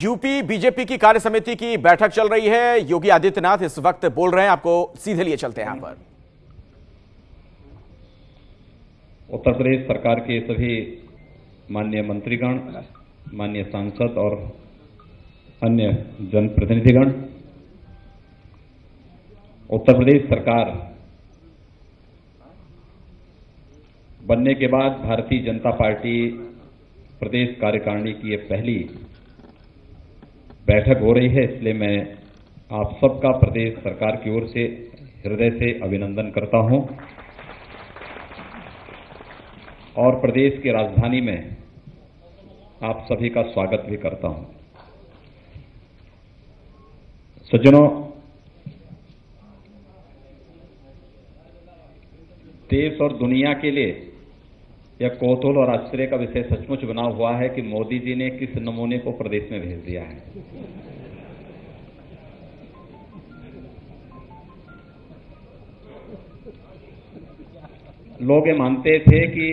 UP BJP की कार्य समिति की बैठक चल रही है। योगी आदित्यनाथ इस वक्त बोल रहे हैं, आपको सीधे लिए चलते हैं यहां पर। उत्तर प्रदेश सरकार के सभी माननीय मंत्रीगण, माननीय सांसद और अन्य जनप्रतिनिधिगण, उत्तर प्रदेश सरकार बनने के बाद भारतीय जनता पार्टी प्रदेश कार्यकारिणी की यह पहली बैठक हो रही है, इसलिए मैं आप सबका प्रदेश सरकार की ओर से हृदय से अभिनंदन करता हूं और प्रदेश की राजधानी में आप सभी का स्वागत भी करता हूं। सज्जनों, देश और दुनिया के लिए यह कौतूहल और आश्चर्य का विषय सचमुच बना हुआ है कि मोदी जी ने किस नमूने को प्रदेश में भेज दिया है। लोग ये मानते थे कि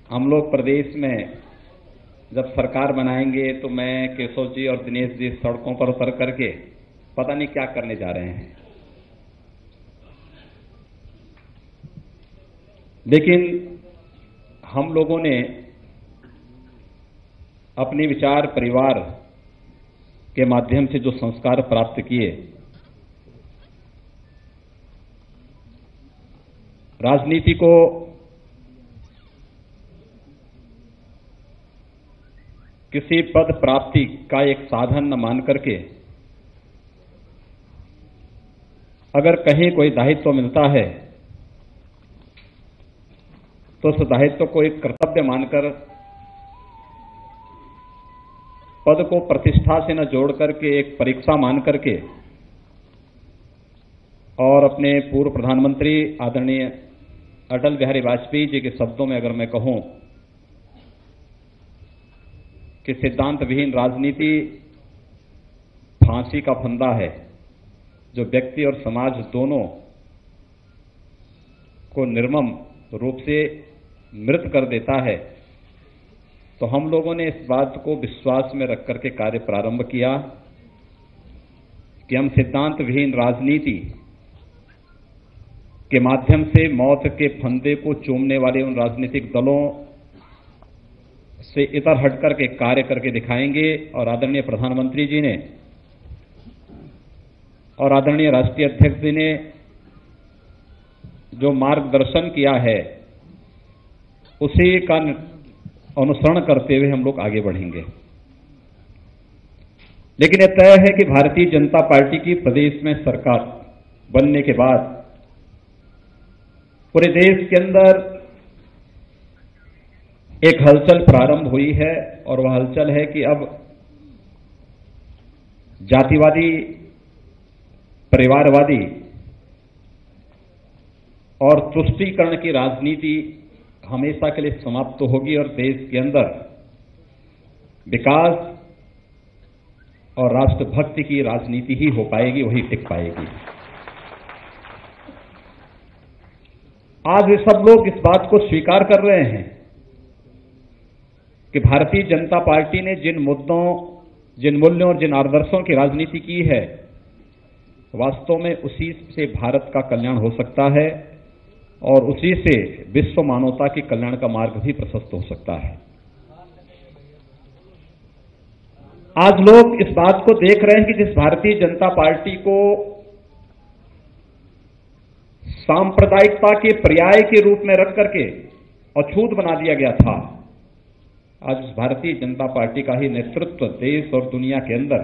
हम लोग प्रदेश में जब सरकार बनाएंगे तो मैं, केशव जी और दिनेश जी सड़कों पर उतर करके पता नहीं क्या करने जा रहे हैं, लेकिन हम लोगों ने अपने विचार परिवार के माध्यम से जो संस्कार प्राप्त किए, राजनीति को किसी पद प्राप्ति का एक साधन न मान करके अगर कहीं कोई दायित्व मिलता है तो उस दायित्व को एक कर्तव्य मानकर, पद को प्रतिष्ठा से न जोड़ करके एक परीक्षा मान करके, और अपने पूर्व प्रधानमंत्री आदरणीय अटल बिहारी वाजपेयी जी के शब्दों में अगर मैं कहूं कि सिद्धांत विहीन राजनीति फांसी का फंदा है जो व्यक्ति और समाज दोनों को निर्मम रूप से मृत कर देता है, तो हम लोगों ने इस बात को विश्वास में रख करके कार्य प्रारंभ किया कि हम सिद्धांत विहीन राजनीति के माध्यम से मौत के फंदे को चूमने वाले उन राजनीतिक दलों से इतर हटकर के कार्य करके दिखाएंगे। और आदरणीय प्रधानमंत्री जी ने और आदरणीय राष्ट्रीय अध्यक्ष जी ने जो मार्गदर्शन किया है उसी का अनुसरण करते हुए हम लोग आगे बढ़ेंगे। लेकिन यह तय है कि भारतीय जनता पार्टी की प्रदेश में सरकार बनने के बाद पूरे देश के अंदर एक हलचल प्रारंभ हुई है, और वह हलचल है कि अब जातिवादी, परिवारवादी और तुष्टीकरण की राजनीति हमेशा के लिए समाप्त होगी और देश के अंदर विकास और राष्ट्रभक्ति की राजनीति ही हो पाएगी, वही टिक पाएगी। आज वे सब लोग इस बात को स्वीकार कर रहे हैं कि भारतीय जनता पार्टी ने जिन मुद्दों, जिन मूल्यों और जिन आदर्शों की राजनीति की है, वास्तव में उसी से भारत का कल्याण हो सकता है और उसी से विश्व मानवता के कल्याण का मार्ग भी प्रशस्त हो सकता है। आज लोग इस बात को देख रहे हैं कि जिस भारतीय जनता पार्टी को सांप्रदायिकता के पर्याय के रूप में रख करके अछूत बना दिया गया था, आज भारतीय जनता पार्टी का ही नेतृत्व देश और दुनिया के अंदर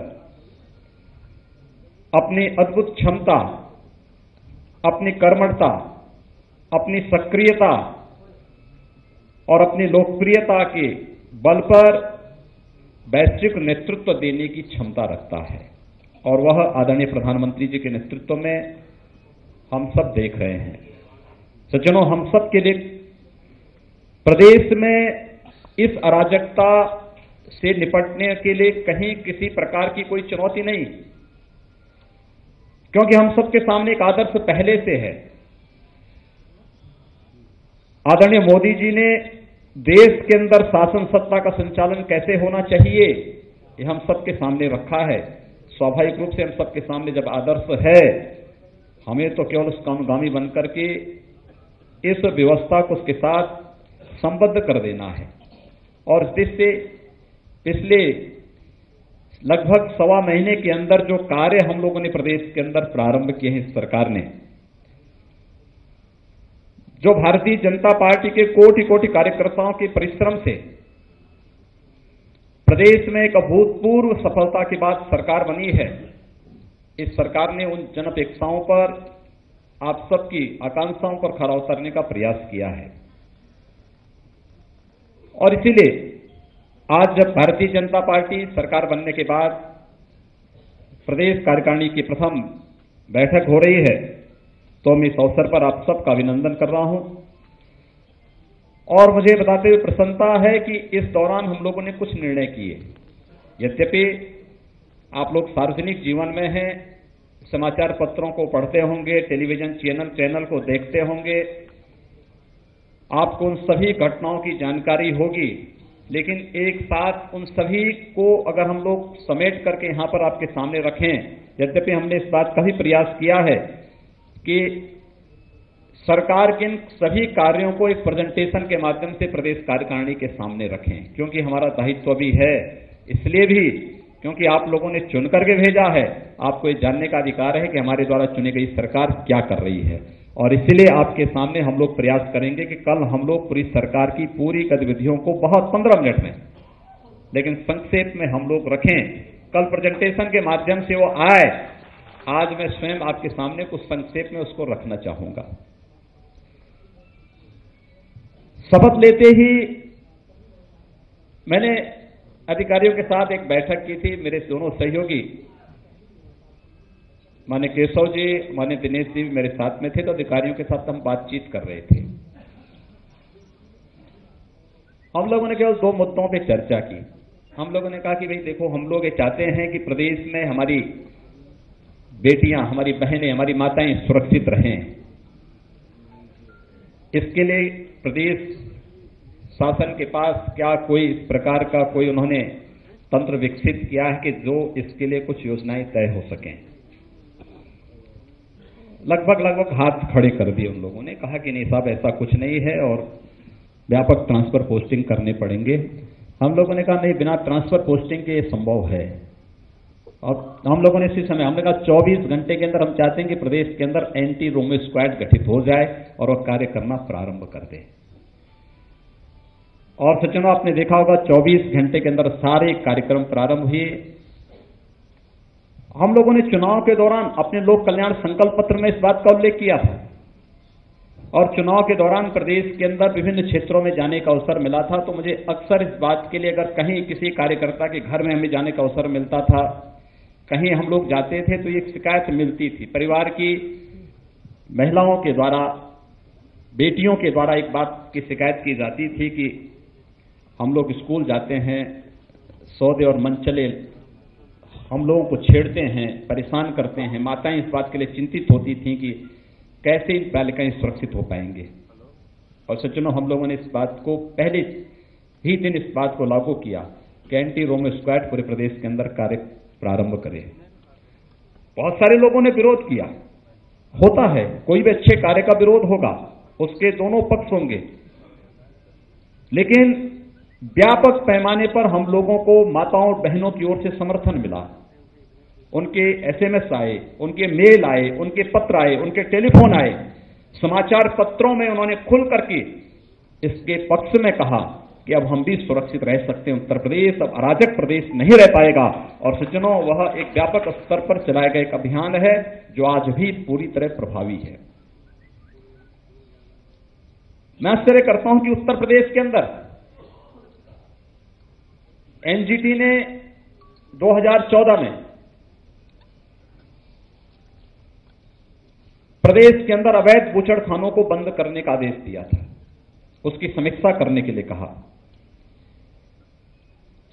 अपनी अद्भुत क्षमता, अपनी कर्मठता, अपनी सक्रियता और अपनी लोकप्रियता के बल पर वैश्विक नेतृत्व देने की क्षमता रखता है, और वह आदरणीय प्रधानमंत्री जी के नेतृत्व में हम सब देख रहे हैं। सज्जनों, हम सब के लिए प्रदेश में इस अराजकता से निपटने के लिए कहीं किसी प्रकार की कोई चुनौती नहीं, क्योंकि हम सबके सामने एक आदर्श पहले से है। आदरणीय मोदी जी ने देश के अंदर शासन सत्ता का संचालन कैसे होना चाहिए ये हम सबके सामने रखा है। स्वाभाविक रूप से हम सबके सामने जब आदर्श है, हमें तो केवल उसका अनुगामी बनकर के इस व्यवस्था को उसके साथ संबद्ध कर देना है। और इससे पिछले लगभग 1.25 महीने के अंदर जो कार्य हम लोगों ने प्रदेश के अंदर प्रारंभ किए हैं, इस सरकार ने, जो भारतीय जनता पार्टी के कोटि कोटि कार्यकर्ताओं के परिश्रम से प्रदेश में एक अभूतपूर्व सफलता के बाद सरकार बनी है। इस सरकार ने उन जनअपेक्षाओं पर, आप सबकी आकांक्षाओं पर खरा उतरने का प्रयास किया है। और इसीलिए आज जब भारतीय जनता पार्टी सरकार बनने के बाद प्रदेश कार्यकारिणी की प्रथम बैठक हो रही है, तो मैं इस अवसर पर आप सबका अभिनंदन कर रहा हूं। और मुझे बताते हुए प्रसन्नता है कि इस दौरान हम लोगों ने कुछ निर्णय किए। यद्यपि आप लोग सार्वजनिक जीवन में हैं, समाचार पत्रों को पढ़ते होंगे, टेलीविजन चैनल को देखते होंगे, आपको उन सभी घटनाओं की जानकारी होगी, लेकिन एक साथ उन सभी को अगर हम लोग समेट करके यहां पर आपके सामने रखें, यद्यपि हमने इस बात का भी प्रयास किया है कि सरकार के इन सभी कार्यों को एक प्रेजेंटेशन के माध्यम से प्रदेश कार्यकारिणी के सामने रखें, क्योंकि हमारा दायित्व भी है। इसलिए भी क्योंकि आप लोगों ने चुन करके भेजा है, आपको ये जानने का अधिकार है कि हमारे द्वारा चुनी गई सरकार क्या कर रही है। और इसलिए आपके सामने हम लोग प्रयास करेंगे कि कल हम लोग पूरी सरकार की पूरी गतिविधियों को बहुत 15 मिनट में, लेकिन संक्षेप में हम लोग रखें। कल प्रेजेंटेशन के माध्यम से वो आए, आज मैं स्वयं आपके सामने कुछ संक्षेप में उसको रखना चाहूंगा। शपथ लेते ही मैंने अधिकारियों के साथ एक बैठक की थी। मेरे दोनों सहयोगी माननीय केशव जी, माननीय दिनेश जी भी मेरे साथ में थे, तो अधिकारियों के साथ हम बातचीत कर रहे थे। हम लोगों ने केवल 2 मुद्दों पे चर्चा की। हम लोगों ने कहा कि भाई देखो, हम लोग ये चाहते हैं कि प्रदेश में हमारी बेटियां, हमारी बहनें, हमारी माताएं सुरक्षित रहें। इसके लिए प्रदेश शासन के पास क्या कोई इस प्रकार का कोई उन्होंने तंत्र विकसित किया है कि जो इसके लिए कुछ योजनाएं तय हो सकें? लगभग हाथ खड़े कर दिए उन लोगों ने। कहा कि नहीं साहब, ऐसा कुछ नहीं है और व्यापक ट्रांसफर पोस्टिंग करने पड़ेंगे। हम लोगों ने कहा नहीं, बिना ट्रांसफर पोस्टिंग के ये संभव है। और हम लोगों ने इसी समय हमने कहा 24 घंटे के अंदर हम चाहते हैं कि प्रदेश के अंदर एंटी रोमो स्क्वाड गठित हो जाए और वह कार्य करना प्रारंभ कर दे। और सज्जनों, आपने देखा होगा 24 घंटे के अंदर सारे कार्यक्रम प्रारंभ हुए। हम लोगों ने चुनाव के दौरान अपने लोक कल्याण संकल्प पत्र में इस बात का उल्लेख किया था, और चुनाव के दौरान प्रदेश के अंदर विभिन्न क्षेत्रों में जाने का अवसर मिला था। तो मुझे अक्सर इस बात के लिए, अगर कहीं किसी कार्यकर्ता के घर में हमें जाने का अवसर मिलता था, कहीं हम लोग जाते थे, तो एक शिकायत मिलती थी परिवार की महिलाओं के द्वारा, बेटियों के द्वारा एक बात की शिकायत की जाती थी कि हम लोग स्कूल जाते हैं, सौदे और मनचले हम लोगों को छेड़ते हैं, परेशान करते हैं। माताएं इस बात के लिए चिंतित होती थीं कि कैसे इन बालिकाएं सुरक्षित हो पाएंगे। और सज्जनों, हम लोगों ने इस बात को पहले ही दिन इस बात को लागू किया कि एंटी रोमो स्क्वाड पूरे प्रदेश के अंदर कार्य प्रारंभ करें। बहुत सारे लोगों ने विरोध किया। होता है, कोई भी अच्छे कार्य का विरोध होगा, उसके दोनों पक्ष होंगे, लेकिन व्यापक पैमाने पर हम लोगों को माताओं और बहनों की ओर से समर्थन मिला। उनके एसएमएस आए, उनके मेल आए, उनके पत्र आए, उनके टेलीफोन आए, समाचार पत्रों में उन्होंने खुल करके इसके पक्ष में कहा कि अब हम भी सुरक्षित रह सकते हैं। उत्तर प्रदेश अब अराजक प्रदेश नहीं रह पाएगा। और सज्जनों, वह एक व्यापक स्तर पर चलाया गया एक अभियान है जो आज भी पूरी तरह प्रभावी है। मैं आश्चर्य करता हूं कि उत्तर प्रदेश के अंदर एनजीटी ने 2014 में प्रदेश के अंदर अवैध बूचड़खानों को बंद करने का आदेश दिया था, उसकी समीक्षा करने के लिए कहा।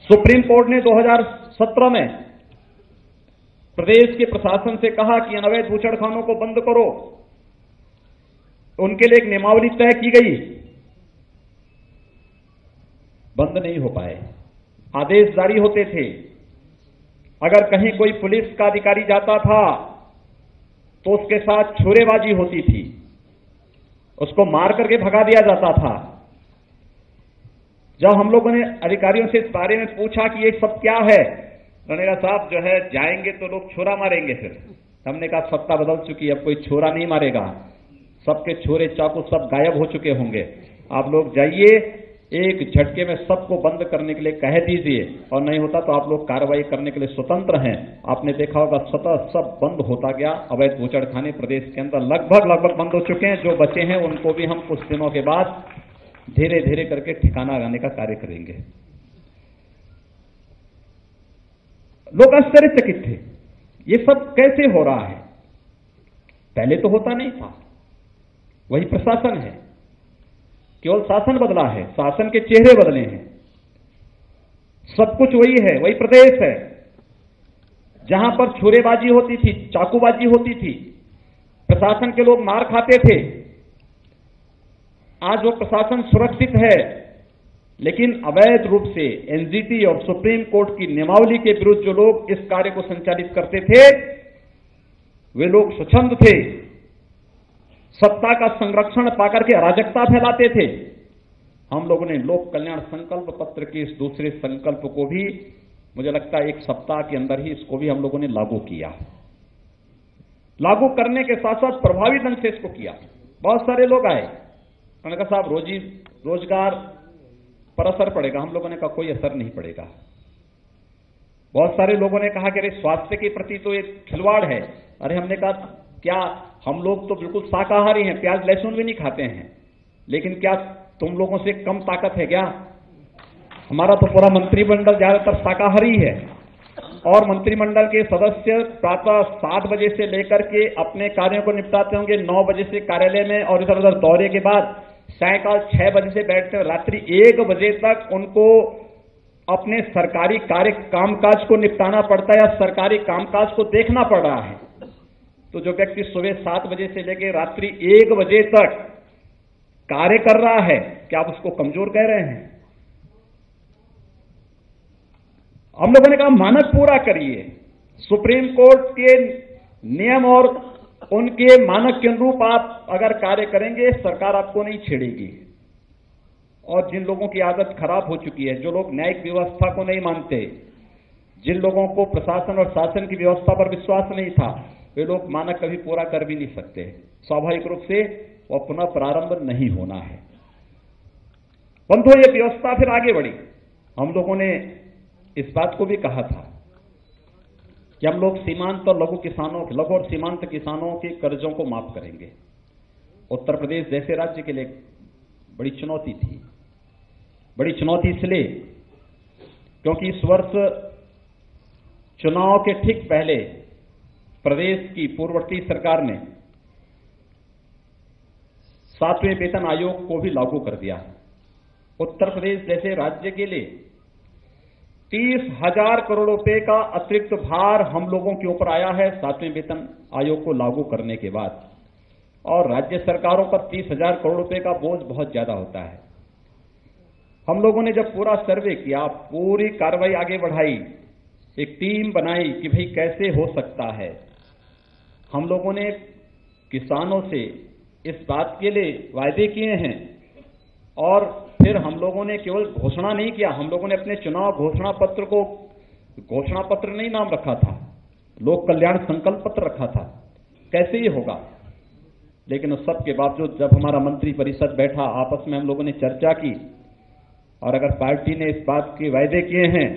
सुप्रीम कोर्ट ने 2017 में प्रदेश के प्रशासन से कहा कि अवैध बूचड़खानों को बंद करो। उनके लिए एक नियमावली तय की गई, बंद नहीं हो पाए। आदेश जारी होते थे, अगर कहीं कोई पुलिस का अधिकारी जाता था तो उसके साथ छुरेबाजी होती थी, उसको मार करके भगा दिया जाता था। जब हम लोगों ने अधिकारियों से इस बारे में पूछा कि ये सब क्या है, उन्होंने कहा साहब जो है जाएंगे तो लोग छुरा मारेंगे। फिर हमने कहा सत्ता बदल चुकी है, अब कोई छुरा नहीं मारेगा, सबके छुरे चाकू सब गायब हो चुके होंगे। आप लोग जाइए, एक झटके में सबको बंद करने के लिए कह दीजिए, और नहीं होता तो आप लोग कार्रवाई करने के लिए स्वतंत्र हैं। आपने देखा होगा स्वतः सब बंद होता गया। अवैध बूचड़खाने प्रदेश के अंदर लगभग बंद हो चुके हैं। जो बचे हैं उनको भी हम कुछ दिनों के बाद धीरे धीरे करके ठिकाना लगाने का कार्य करेंगे। लोग आश्चर्यचकित थे, ये सब कैसे हो रहा है, पहले तो होता नहीं था। वही प्रशासन है, केवल शासन बदला है, शासन के चेहरे बदले हैं, सब कुछ वही है, वही प्रदेश है। जहां पर छुरेबाजी होती थी, चाकूबाजी होती थी, प्रशासन के लोग मार खाते थे, आज वो प्रशासन सुरक्षित है। लेकिन अवैध रूप से एनजीटी और सुप्रीम कोर्ट की नियमावली के विरुद्ध जो लोग इस कार्य को संचालित करते थे, वे लोग स्वच्छंद थे, सत्ता का संरक्षण पाकर के अराजकता फैलाते थे। हम लोगों ने लोक कल्याण संकल्प पत्र के इस दूसरे संकल्प को भी, मुझे लगता है एक सप्ताह के अंदर ही इसको भी हम लोगों ने लागू किया। लागू करने के साथ साथ प्रभावी ढंग से इसको किया। बहुत सारे लोग आए, उन्होंने कहा साहब रोजगार पर असर पड़ेगा। हम लोगों ने कहा कोई असर नहीं पड़ेगा। बहुत सारे लोगों ने कहा कि अरे स्वास्थ्य के प्रति तो एक खिलवाड़ है। अरे हमने कहा क्या हम लोग तो बिल्कुल शाकाहारी हैं, प्याज लहसुन भी नहीं खाते हैं, लेकिन क्या तुम लोगों से कम ताकत है क्या? हमारा तो पूरा मंत्रिमंडल ज्यादातर शाकाहारी है, और मंत्रिमंडल के सदस्य प्रातः 7 बजे से लेकर के अपने कार्यों को निपटाते होंगे, 9 बजे से कार्यालय में, और इधर उधर दौरे के बाद सायकाल 6 बजे से बैठते हैं, रात्रि 1 बजे तक उनको अपने सरकारी कार्य कामकाज को निपटाना पड़ता है या सरकारी कामकाज को देखना पड़ रहा है। तो जो व्यक्ति सुबह 7 बजे से लेकर रात्रि 1 बजे तक कार्य कर रहा है, क्या आप उसको कमजोर कह रहे हैं? हम लोगों ने कहा मानक पूरा करिए, सुप्रीम कोर्ट के नियम और उनके मानक के अनुरूप आप अगर कार्य करेंगे, सरकार आपको नहीं छेड़ेगी। और जिन लोगों की आदत खराब हो चुकी है, जो लोग न्यायिक व्यवस्था को नहीं मानते, जिन लोगों को प्रशासन और शासन की व्यवस्था पर विश्वास नहीं था, वे लोग मानक कभी पूरा कर भी नहीं सकते। स्वाभाविक रूप से वह पुनः प्रारंभ नहीं होना है। परंतु ये व्यवस्था फिर आगे बढ़ी। हम लोगों ने इस बात को भी कहा था कि हम लोग सीमांत और लघु और सीमांत किसानों के कर्जों को माफ करेंगे। उत्तर प्रदेश जैसे राज्य के लिए बड़ी चुनौती थी। बड़ी चुनौती इसलिए क्योंकि इस वर्ष चुनाव के ठीक पहले प्रदेश की पूर्ववर्ती सरकार ने 7वें वेतन आयोग को भी लागू कर दिया। उत्तर प्रदेश जैसे राज्य के लिए 30,000 करोड़ रुपए का अतिरिक्त भार हम लोगों के ऊपर आया है 7वें वेतन आयोग को लागू करने के बाद। और राज्य सरकारों पर 30,000 करोड़ रुपए का बोझ बहुत ज्यादा होता है। हम लोगों ने जब पूरा सर्वे किया, पूरी कार्रवाई आगे बढ़ाई, एक टीम बनाई कि भाई कैसे हो सकता है। हम लोगों ने किसानों से इस बात के लिए वायदे किए हैं, और फिर हम लोगों ने केवल घोषणा नहीं किया, हम लोगों ने अपने चुनाव घोषणा पत्र को घोषणा पत्र नहीं नाम रखा था, लोक कल्याण संकल्प पत्र रखा था। कैसे ये होगा? लेकिन उस सब के बावजूद जब हमारा मंत्री परिषद बैठा, आपस में हम लोगों ने चर्चा की, और अगर पार्टी ने इस बात के वायदे किए हैं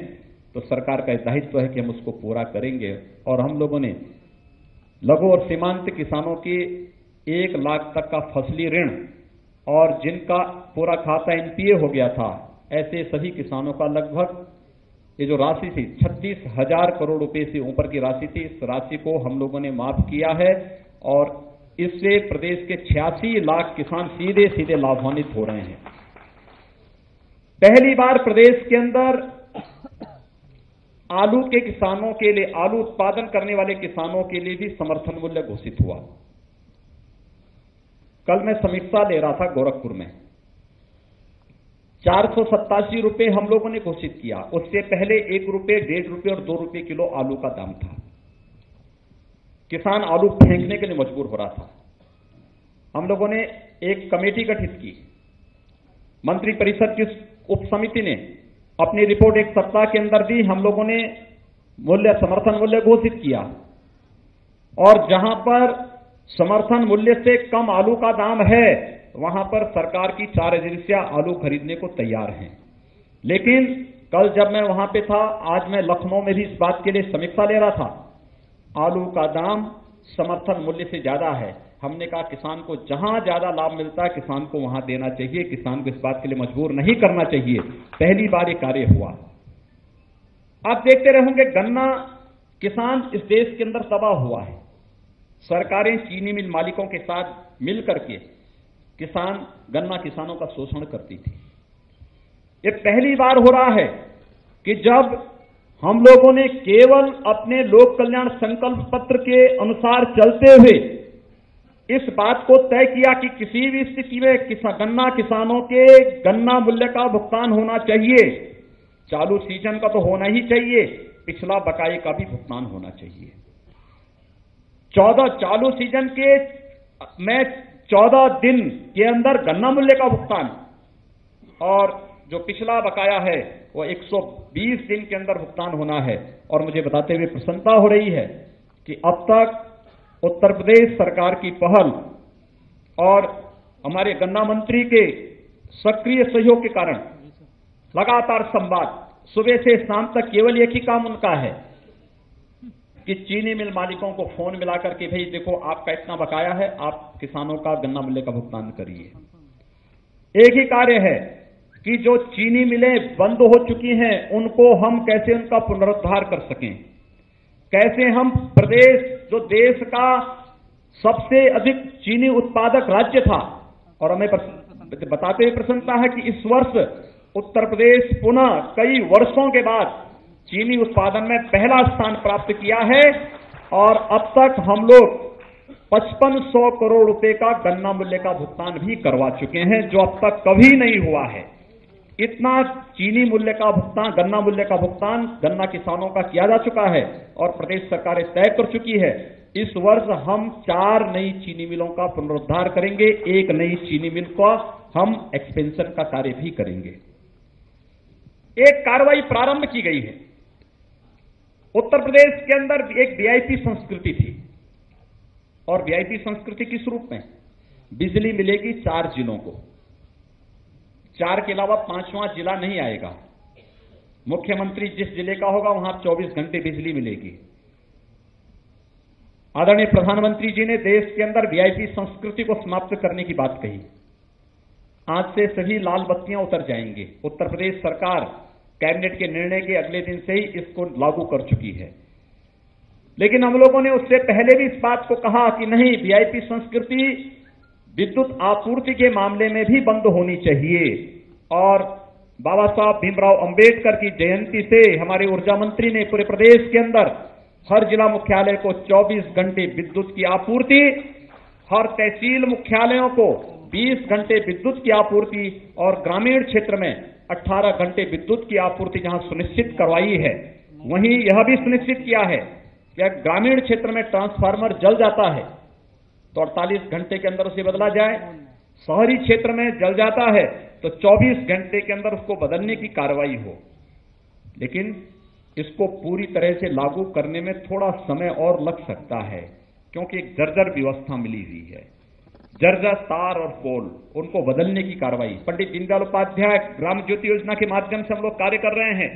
तो सरकार का दायित्व है कि हम उसको पूरा करेंगे। और हम लोगों ने लघु और सीमांत किसानों के 1 लाख तक का फसली ऋण, और जिनका पूरा खाता एनपीए हो गया था, ऐसे सभी किसानों का लगभग ये जो राशि थी 36,000 करोड़ रुपए से ऊपर की राशि थी, इस राशि को हम लोगों ने माफ किया है। और इससे प्रदेश के 86 लाख किसान सीधे सीधे लाभान्वित हो रहे हैं। पहली बार प्रदेश के अंदर आलू के किसानों के लिए, आलू उत्पादन करने वाले किसानों के लिए भी समर्थन मूल्य घोषित हुआ। कल मैं समीक्षा ले रहा था गोरखपुर में, 487 रुपए हम लोगों ने घोषित किया। उससे पहले 1 रुपए, 1.5 रुपए और 2 रुपए किलो आलू का दाम था। किसान आलू फेंकने के लिए मजबूर हो रहा था। हम लोगों ने एक कमेटी गठित की। मंत्रिपरिषद की उप समिति ने अपनी रिपोर्ट 1 सप्ताह के अंदर दी। हम लोगों ने समर्थन मूल्य घोषित किया और जहां पर समर्थन मूल्य से कम आलू का दाम है वहां पर सरकार की 4 एजेंसियां आलू खरीदने को तैयार हैं। लेकिन कल जब मैं वहां पे था, आज मैं लखनऊ में भी इस बात के लिए समीक्षा ले रहा था, आलू का दाम समर्थन मूल्य से ज्यादा है। हमने कहा किसान को जहां ज्यादा लाभ मिलता है किसान को वहां देना चाहिए, किसान को इस बात के लिए मजबूर नहीं करना चाहिए। पहली बार ये कार्य हुआ। आप देखते रहोगे गन्ना किसान इस देश के अंदर तबाह हुआ है। सरकारें चीनी मिल मालिकों के साथ मिलकर के गन्ना किसानों का शोषण करती थी। ये पहली बार हो रहा है कि जब हम लोगों ने केवल अपने लोक कल्याण संकल्प पत्र के अनुसार चलते हुए इस बात को तय किया कि किसी भी स्थिति में गन्ना किसानों के गन्ना मूल्य का भुगतान होना चाहिए। चालू सीजन का तो होना ही चाहिए, पिछला बकाये का भी भुगतान होना चाहिए। 14 चालू सीजन के में 14 दिन के अंदर गन्ना मूल्य का भुगतान और जो पिछला बकाया है वो 120 दिन के अंदर भुगतान होना है। और मुझे बताते हुए प्रसन्नता हो रही है कि अब तक उत्तर प्रदेश सरकार की पहल और हमारे गन्ना मंत्री के सक्रिय सहयोग के कारण लगातार संवाद, सुबह से शाम तक केवल एक ही काम उनका है कि चीनी मिल मालिकों को फोन मिला करके भाई देखो आपका इतना बकाया है, आप किसानों का गन्ना मूल्य का भुगतान करिए। एक ही कार्य है कि जो चीनी मिलें बंद हो चुकी हैं उनको हम कैसे उनका पुनरुद्धार कर सकें, कैसे हम प्रदेश जो देश का सबसे अधिक चीनी उत्पादक राज्य था और हमें बताते हुए प्रसन्नता है कि इस वर्ष उत्तर प्रदेश पुनः कई वर्षों के बाद चीनी उत्पादन में पहला स्थान प्राप्त किया है और अब तक हम लोग 5500 करोड़ रुपए का गन्ना मूल्य का भुगतान भी करवा चुके हैं, जो अब तक कभी नहीं हुआ है। इतना चीनी मूल्य का भुगतान, गन्ना मूल्य का भुगतान गन्ना किसानों का किया जा चुका है और प्रदेश सरकारें तय कर चुकी है। इस वर्ष हम 4 नई चीनी मिलों का पुनरुद्धार करेंगे, 1 नई चीनी मिल का हम एक्सपेंशन का कार्य भी करेंगे। एक कार्रवाई प्रारंभ की गई है। उत्तर प्रदेश के अंदर एक वीआईपी संस्कृति थी और वीआईपी संस्कृति किस रूप में? बिजली मिलेगी 4 जिलों को, 4 के अलावा 5वां जिला नहीं आएगा। मुख्यमंत्री जिस जिले का होगा वहां 24 घंटे बिजली मिलेगी। आदरणीय प्रधानमंत्री जी ने देश के अंदर वीआईपी संस्कृति को समाप्त करने की बात कही। आज से सभी लाल बत्तियां उतर जाएंगी। उत्तर प्रदेश सरकार कैबिनेट के निर्णय के अगले दिन से ही इसको लागू कर चुकी है। लेकिन हम लोगों ने उससे पहले भी इस बात को कहा कि नहीं, वीआईपी संस्कृति विद्युत आपूर्ति के मामले में भी बंद होनी चाहिए। और बाबा साहब भीमराव अंबेडकर की जयंती से हमारे ऊर्जा मंत्री ने पूरे प्रदेश के अंदर हर जिला मुख्यालय को 24 घंटे विद्युत की आपूर्ति, हर तहसील मुख्यालयों को 20 घंटे विद्युत की आपूर्ति और ग्रामीण क्षेत्र में 18 घंटे विद्युत की आपूर्ति जहां सुनिश्चित करवाई है, वहीं यह भी सुनिश्चित किया है कि ग्रामीण क्षेत्र में ट्रांसफार्मर जल जाता है तो 48 घंटे के अंदर उसे बदला जाए, शहरी क्षेत्र में जल जाता है तो 24 घंटे के अंदर उसको बदलने की कार्रवाई हो। लेकिन इसको पूरी तरह से लागू करने में थोड़ा समय और लग सकता है क्योंकि एक जर्जर व्यवस्था मिली हुई है। जर्जर तार और पोल, उनको बदलने की कार्रवाई पंडित दीनदयाल उपाध्याय ग्राम ज्योति योजना के माध्यम से हम लोग कार्य कर रहे हैं।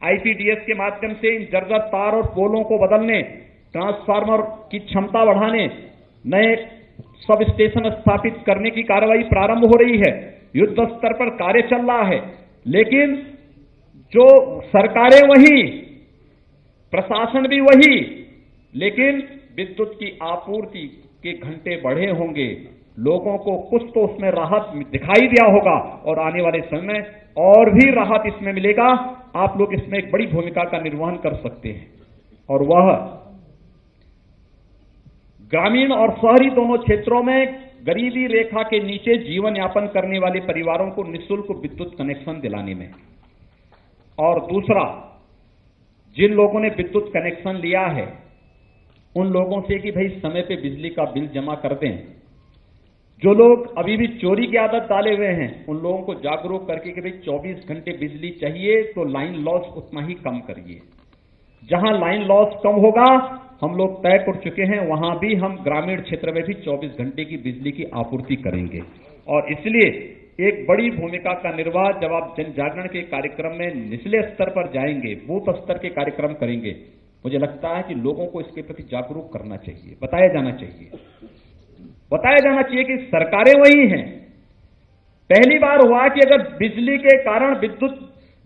आईपीडीएस के माध्यम से इन जर्जर तार और पोलों को बदलने, ट्रांसफार्मर की क्षमता बढ़ाने, नए सब स्टेशन स्थापित करने की कार्रवाई प्रारंभ हो रही है। युद्ध स्तर पर कार्य चल रहा है। लेकिन जो सरकारें वही, प्रशासन भी वही, लेकिन विद्युत की आपूर्ति के घंटे बढ़े होंगे, लोगों को कुछ तो उसमें राहत दिखाई दिया होगा और आने वाले समय में और भी राहत इसमें मिलेगा। आप लोग इसमें एक बड़ी भूमिका का निर्वहन कर सकते हैं और वह ग्रामीण और शहरी दोनों क्षेत्रों में गरीबी रेखा के नीचे जीवन यापन करने वाले परिवारों को निःशुल्क विद्युत कनेक्शन दिलाने में, और दूसरा, जिन लोगों ने विद्युत कनेक्शन लिया है उन लोगों से कि भाई समय पे बिजली का बिल जमा कर दें। जो लोग अभी भी चोरी की आदत डाले हुए हैं उन लोगों को जागरूक करके कि भाई 24 घंटे बिजली चाहिए तो लाइन लॉस उतना ही कम करिए। जहां लाइन लॉस कम होगा, हम लोग तय कर चुके हैं, वहां भी हम ग्रामीण क्षेत्र में भी 24 घंटे की बिजली की आपूर्ति करेंगे। और इसलिए एक बड़ी भूमिका का निर्वाह जब आप जन जागरण के कार्यक्रम में निचले स्तर पर जाएंगे, बूथ स्तर के कार्यक्रम करेंगे, मुझे लगता है कि लोगों को इसके प्रति जागरूक करना चाहिए, बताया जाना चाहिए कि सरकारें वही हैं। पहली बार हुआ कि अगर बिजली के कारण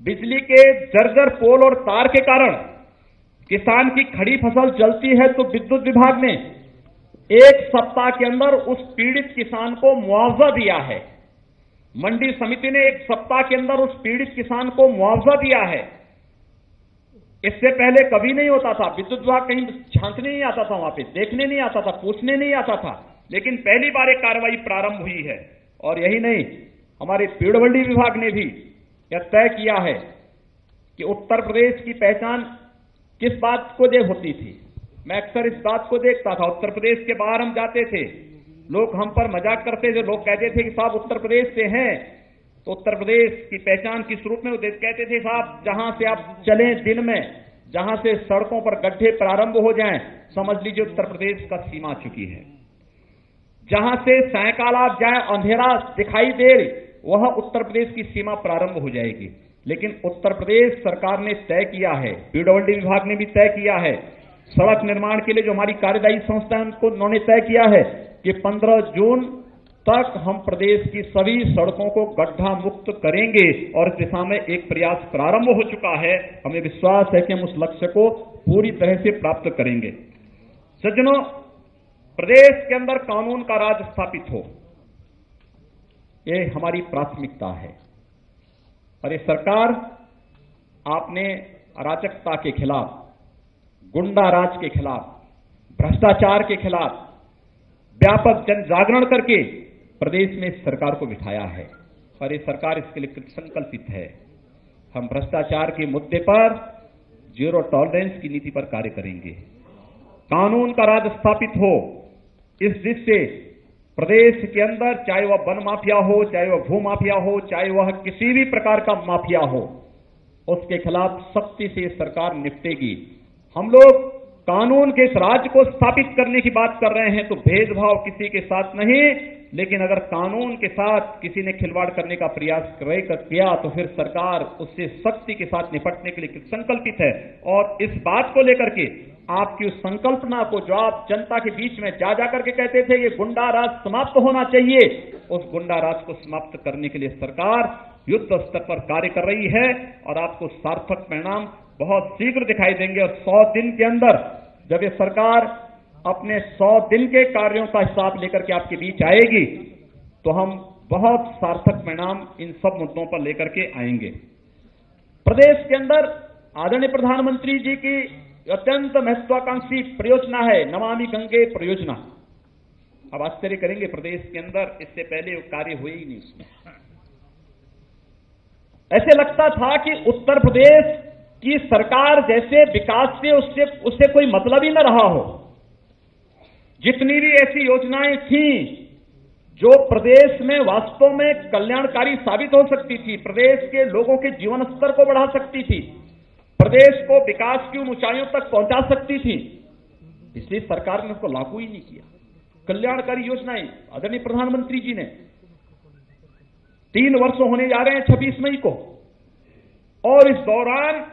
बिजली के जर्जर पोल और तार के कारण किसान की खड़ी फसल जलती है तो विद्युत विभाग ने 1 सप्ताह के अंदर उस पीड़ित किसान को मुआवजा दिया है। मंडी समिति ने 1 सप्ताह के अंदर उस पीड़ित किसान को मुआवजा दिया है। इससे पहले कभी नहीं होता था। विद्युत विभाग कहीं झांकने नहीं आता था, वहां पे देखने नहीं आता था, पूछने नहीं आता था, लेकिन पहली बार एक कार्रवाई प्रारंभ हुई है। और यही नहीं, हमारे पीडब्ल्यूडी विभाग ने भी यह तय किया है कि उत्तर प्रदेश की पहचान किस बात को देख होती थी। मैं अक्सर इस बात को देखता था, उत्तर प्रदेश के बाहर हम जाते थे, लोग हम पर मजाक करते थे, लोग कहते थे कि साहब उत्तर प्रदेश से हैं, तो उत्तर प्रदेश की पहचान किस रूप में कहते थे, साहब जहां से आप चलें दिन में, जहां से सड़कों पर गड्ढे प्रारंभ हो जाएं, समझ लीजिए उत्तर प्रदेश का सीमा चुकी है। जहां से सायकाल आप जाएं, अंधेरा दिखाई दे, वह उत्तर प्रदेश की सीमा प्रारंभ हो जाएगी। लेकिन उत्तर प्रदेश सरकार ने तय किया है, पीडब्ल्यूडी विभाग ने भी तय किया है, सड़क निर्माण के लिए जो हमारी कार्यदायी संस्था है उन्होंने तय किया है कि 15 जून तक हम प्रदेश की सभी सड़कों को गड्ढा मुक्त करेंगे। और इस दिशा में एक प्रयास प्रारंभ हो चुका है। हमें विश्वास है कि हम उस लक्ष्य को पूरी तरह से प्राप्त करेंगे। सज्जनों, प्रदेश के अंदर कानून का राज स्थापित हो, ये हमारी प्राथमिकता है। और ये सरकार आपने अराजकता के खिलाफ, गुंडा राज के खिलाफ, भ्रष्टाचार के खिलाफ व्यापक जन जागरण करके प्रदेश में इस सरकार को बिठाया है और ये सरकार इसके लिए कृत संकल्पित है। हम भ्रष्टाचार के मुद्दे पर जीरो टॉलरेंस की नीति पर कार्य करेंगे। कानून का राज स्थापित हो, इस दृष्टि से प्रदेश के अंदर चाहे वह वन माफिया हो, चाहे वह भू माफिया हो, चाहे वह किसी भी प्रकार का माफिया हो, उसके खिलाफ सख्ती से सरकार निपटेगी। हम लोग कानून के इस राज्य को स्थापित करने की बात कर रहे हैं तो भेदभाव किसी के साथ नहीं, लेकिन अगर कानून के साथ किसी ने खिलवाड़ करने का प्रयास किया तो फिर सरकार उससे सख्ती के साथ निपटने के लिए संकल्पित है। और इस बात को लेकर के आपकी उस संकल्पना को जो आप जनता के बीच में जा करके कहते थे ये गुंडा राज समाप्त होना चाहिए, उस गुंडा राज को समाप्त करने के लिए सरकार युद्ध स्तर पर कार्य कर रही है और आपको सार्थक परिणाम बहुत शीघ्र दिखाई देंगे। और 100 दिन के अंदर जब ये सरकार अपने 100 दिन के कार्यों का हिसाब लेकर के आपके बीच आएगी तो हम बहुत सार्थक परिणाम इन सब मुद्दों पर लेकर के आएंगे। प्रदेश के अंदर आदरणीय प्रधानमंत्री जी की अत्यंत महत्वाकांक्षी परियोजना है नमामि गंगे परियोजना। अब आश्चर्य करेंगे, प्रदेश के अंदर इससे पहले कार्य हुए ही नहीं। उसमें ऐसे लगता था कि उत्तर प्रदेश की सरकार जैसे विकास से उससे कोई मतलब ही न रहा हो। जितनी भी ऐसी योजनाएं थी जो प्रदेश में वास्तव में कल्याणकारी साबित हो सकती थी, प्रदेश के लोगों के जीवन स्तर को बढ़ा सकती थी, प्रदेश को विकास की उन ऊंचाइयों तक पहुंचा सकती थी, इसलिए सरकार ने उसको लागू ही नहीं किया। कल्याणकारी योजनाएं आदरणीय प्रधानमंत्री जी ने 3 वर्ष होने जा रहे हैं 26 मई को, और इस दौरान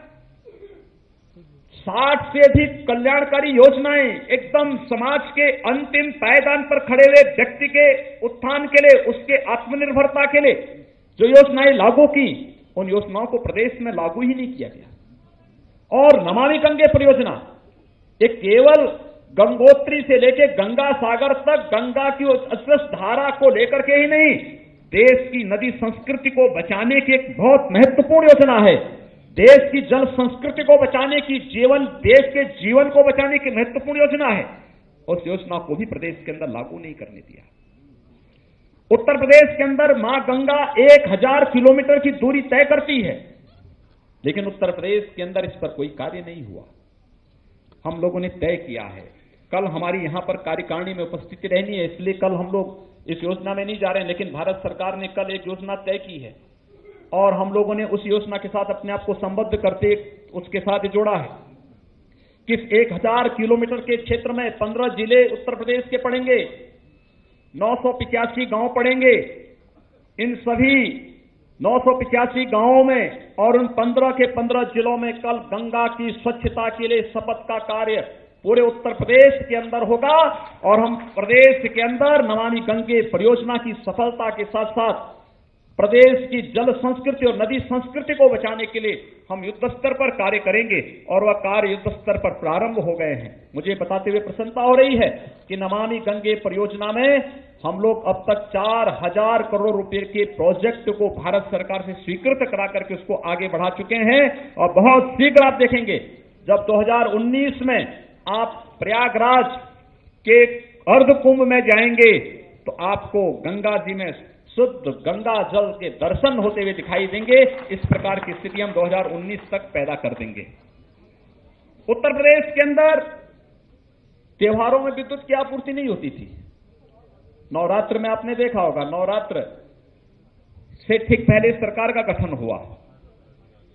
60 से अधिक कल्याणकारी योजनाएं एकदम समाज के अंतिम पायदान पर खड़े हुए व्यक्ति के उत्थान के लिए, उसके आत्मनिर्भरता के लिए जो योजनाएं लागू की, उन योजनाओं को प्रदेश में लागू ही नहीं किया गया। और नमामि गंगे परियोजना एक केवल गंगोत्री से लेकर गंगा सागर तक गंगा की अश्वस्थ धारा को लेकर के ही नहीं, देश की नदी संस्कृति को बचाने की एक बहुत महत्वपूर्ण योजना है। देश की जल संस्कृति को बचाने की, देश के जीवन को बचाने की महत्वपूर्ण योजना है। उस योजना को भी प्रदेश के अंदर लागू नहीं करने दिया। उत्तर प्रदेश के अंदर मां गंगा 1000 किलोमीटर की दूरी तय करती है, लेकिन उत्तर प्रदेश के अंदर इस पर कोई कार्य नहीं हुआ। हम लोगों ने तय किया है, कल हमारी यहां पर कार्यकारिणी में उपस्थिति रहनी है, इसलिए कल हम लोग इस योजना में नहीं जा रहे हैं, लेकिन भारत सरकार ने कल एक योजना तय की है और हम लोगों ने उस योजना के साथ अपने आप को संबद्ध करते उसके साथ जोड़ा है कि 1000 किलोमीटर के क्षेत्र में 15 जिले उत्तर प्रदेश के पड़ेंगे, 985 गांव पड़ेंगे। इन सभी 985 गांवों में और उन 15 के 15 जिलों में कल गंगा की स्वच्छता के लिए शपथ का कार्य पूरे उत्तर प्रदेश के अंदर होगा और हम प्रदेश के अंदर नमामि गंगे परियोजना की सफलता के साथ साथ प्रदेश की जल संस्कृति और नदी संस्कृति को बचाने के लिए हम युद्ध स्तर पर कार्य करेंगे और वह कार्य युद्ध स्तर पर प्रारंभ हो गए हैं। मुझे बताते हुए प्रसन्नता हो रही है कि नमामि गंगे परियोजना में हम लोग अब तक 4000 करोड़ रुपए के प्रोजेक्ट को भारत सरकार से स्वीकृत करा करके उसको आगे बढ़ा चुके हैं और बहुत शीघ्र आप देखेंगे जब 2019 में आप प्रयागराज के अर्ध कुंभ में जाएंगे तो आपको गंगा जी में शुद्ध गंगा जल के दर्शन होते हुए दिखाई देंगे। इस प्रकार की स्थिति हम 2019 तक पैदा कर देंगे। उत्तर प्रदेश के अंदर त्योहारों में विद्युत की आपूर्ति नहीं होती थी। नवरात्र में आपने देखा होगा, नवरात्र से ठीक पहले सरकार का गठन हुआ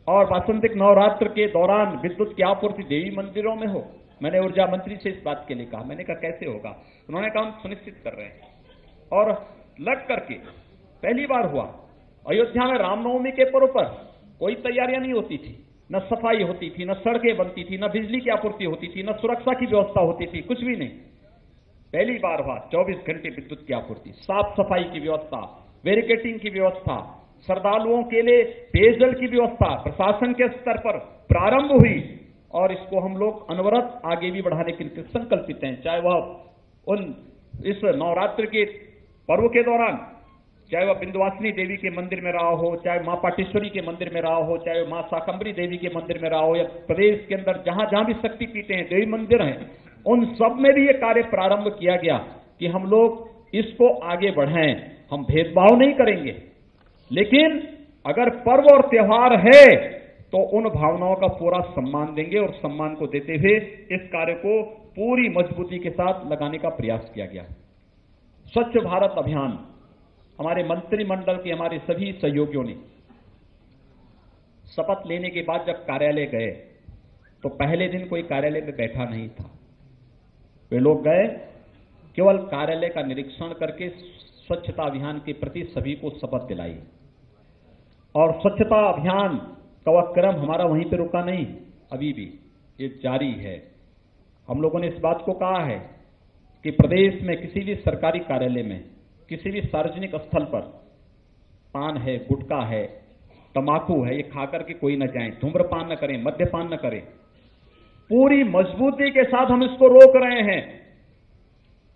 और वासंतिक नवरात्र के दौरान विद्युत की आपूर्ति देवी मंदिरों में हो। मैंने ऊर्जा मंत्री से इस बात के लिए कहा, मैंने कहा कैसे होगा? उन्होंने कहा हम सुनिश्चित कर रहे हैं और लग करके पहली बार हुआ। अयोध्या में रामनवमी के पर्व पर कोई तैयारियां नहीं होती थी, न सफाई होती थी, न सड़कें बनती थी, न बिजली की आपूर्ति होती थी, न सुरक्षा की व्यवस्था होती थी, कुछ भी नहीं। पहली बार हुआ 24 घंटे विद्युत की आपूर्ति, साफ सफाई की व्यवस्था, बैरिकेटिंग की व्यवस्था, श्रद्धालुओं के लिए पेयजल की व्यवस्था प्रशासन के स्तर पर प्रारंभ हुई और इसको हम लोग अनवरत आगे भी बढ़ाने के लिए संकल्पित हैं। चाहे वह इस नवरात्र के पर्व के दौरान, चाहे वह विंध्यवासिनी देवी के मंदिर में रहा हो, चाहे मां पाटेश्वरी के मंदिर में रहा हो, चाहे मां शाकंभरी देवी के मंदिर में रहा हो, या प्रदेश के अंदर जहां जहां भी शक्तिपीठें हैं, देवी मंदिर हैं, उन सब में भी यह कार्य प्रारंभ किया गया कि हम लोग इसको आगे बढ़ाएं। हम भेदभाव नहीं करेंगे, लेकिन अगर पर्व और त्योहार है तो उन भावनाओं का पूरा सम्मान देंगे और सम्मान को देते हुए इस कार्य को पूरी मजबूती के साथ लगाने का प्रयास किया गया। स्वच्छ भारत अभियान, हमारे मंत्रिमंडल के हमारे सभी सहयोगियों ने शपथ लेने के बाद जब कार्यालय गए तो पहले दिन कोई कार्यालय में बैठा नहीं था। वे लोग गए, केवल कार्यालय का निरीक्षण करके स्वच्छता अभियान के प्रति सभी को शपथ दिलाई और स्वच्छता अभियान का वह क्रम हमारा वहीं पर रुका नहीं, अभी भी ये जारी है। हम लोगों ने इस बात को कहा है कि प्रदेश में किसी भी सरकारी कार्यालय में, किसी भी सार्वजनिक स्थल पर पान है, गुटखा है, तंबाकू है, ये खाकर के कोई न जाए, धूम्रपान न करें, मद्यपान न करें। पूरी मजबूती के साथ हम इसको रोक रहे हैं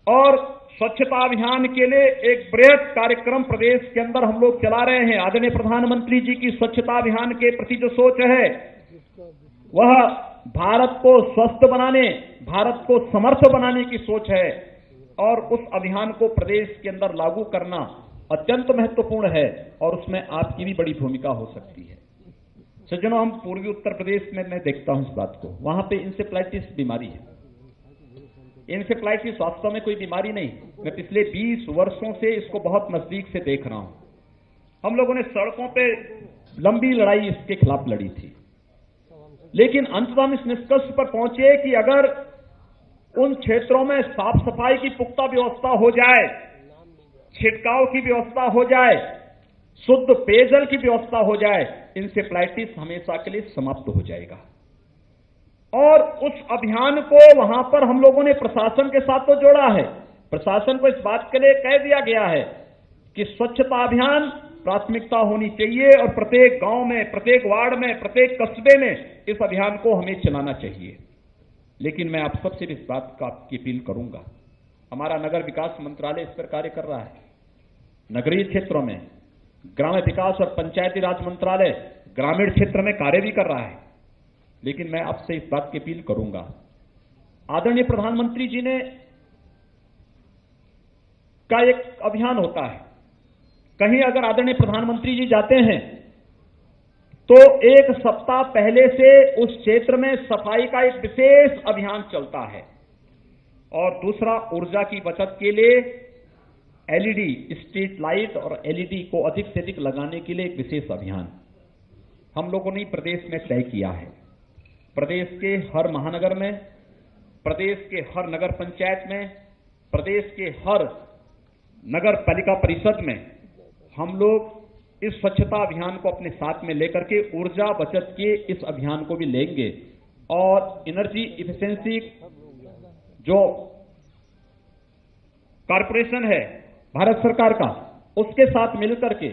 और स्वच्छता अभियान के लिए एक बृहद कार्यक्रम प्रदेश के अंदर हम लोग चला रहे हैं। आदरणीय प्रधानमंत्री जी की स्वच्छता अभियान के प्रति जो सोच है वह भारत को स्वस्थ बनाने, भारत को समर्थ बनाने की सोच है और उस अभियान को प्रदेश के अंदर लागू करना अत्यंत महत्वपूर्ण है और उसमें आपकी भी बड़ी भूमिका हो सकती है। सज्जनों, हम पूर्वी उत्तर प्रदेश में मैं देखता हूं इस बात को, वहां पे इंसेफ्लाइटिस बीमारी है। इंसेफ्लाइटिस वास्तव में कोई बीमारी नहीं, मैं पिछले 20 वर्षों से इसको बहुत नजदीक से देख रहा हूं। हम लोगों ने सड़कों पे लंबी लड़ाई इसके खिलाफ लड़ी थी, लेकिन अंततः हम इस निष्कर्ष पर पहुंचे कि अगर उन क्षेत्रों में साफ सफाई की पुख्ता व्यवस्था हो जाए, छिड़काव की व्यवस्था हो जाए, शुद्ध पेयजल की व्यवस्था हो जाए, इंसेफ्लाइटिस हमेशा के लिए समाप्त हो जाएगा। और उस अभियान को वहां पर हम लोगों ने प्रशासन के साथ तो जोड़ा है। प्रशासन को इस बात के लिए कह दिया गया है कि स्वच्छता अभियान प्राथमिकता होनी चाहिए और प्रत्येक गांव में, प्रत्येक वार्ड में, प्रत्येक कस्बे में इस अभियान को हमें चलाना चाहिए। लेकिन मैं आप सबसे भी इस बात की अपील करूंगा, हमारा नगर विकास मंत्रालय इस पर कार्य कर रहा है, नगरीय क्षेत्रों में ग्राम विकास और पंचायती राज मंत्रालय ग्रामीण क्षेत्र में कार्य भी कर रहा है। लेकिन मैं आपसे इस बात की अपील करूंगा, आदरणीय प्रधानमंत्री जी ने का एक अभियान होता है। कहीं अगर आदरणीय प्रधानमंत्री जी जाते हैं तो एक सप्ताह पहले से उस क्षेत्र में सफाई का एक विशेष अभियान चलता है। और दूसरा, ऊर्जा की बचत के लिए एलईडी स्ट्रीट लाइट और एलईडी को अधिक से अधिक लगाने के लिए एक विशेष अभियान हम लोगों ने प्रदेश में तय किया है। प्रदेश के हर महानगर में, प्रदेश के हर नगर पंचायत में, प्रदेश के हर नगर पालिका परिषद में हम लोग इस स्वच्छता अभियान को अपने साथ में लेकर के ऊर्जा बचत के इस अभियान को भी लेंगे। और एनर्जी इफिशिएंसी जो कॉर्पोरेशन है भारत सरकार का, उसके साथ मिलकर के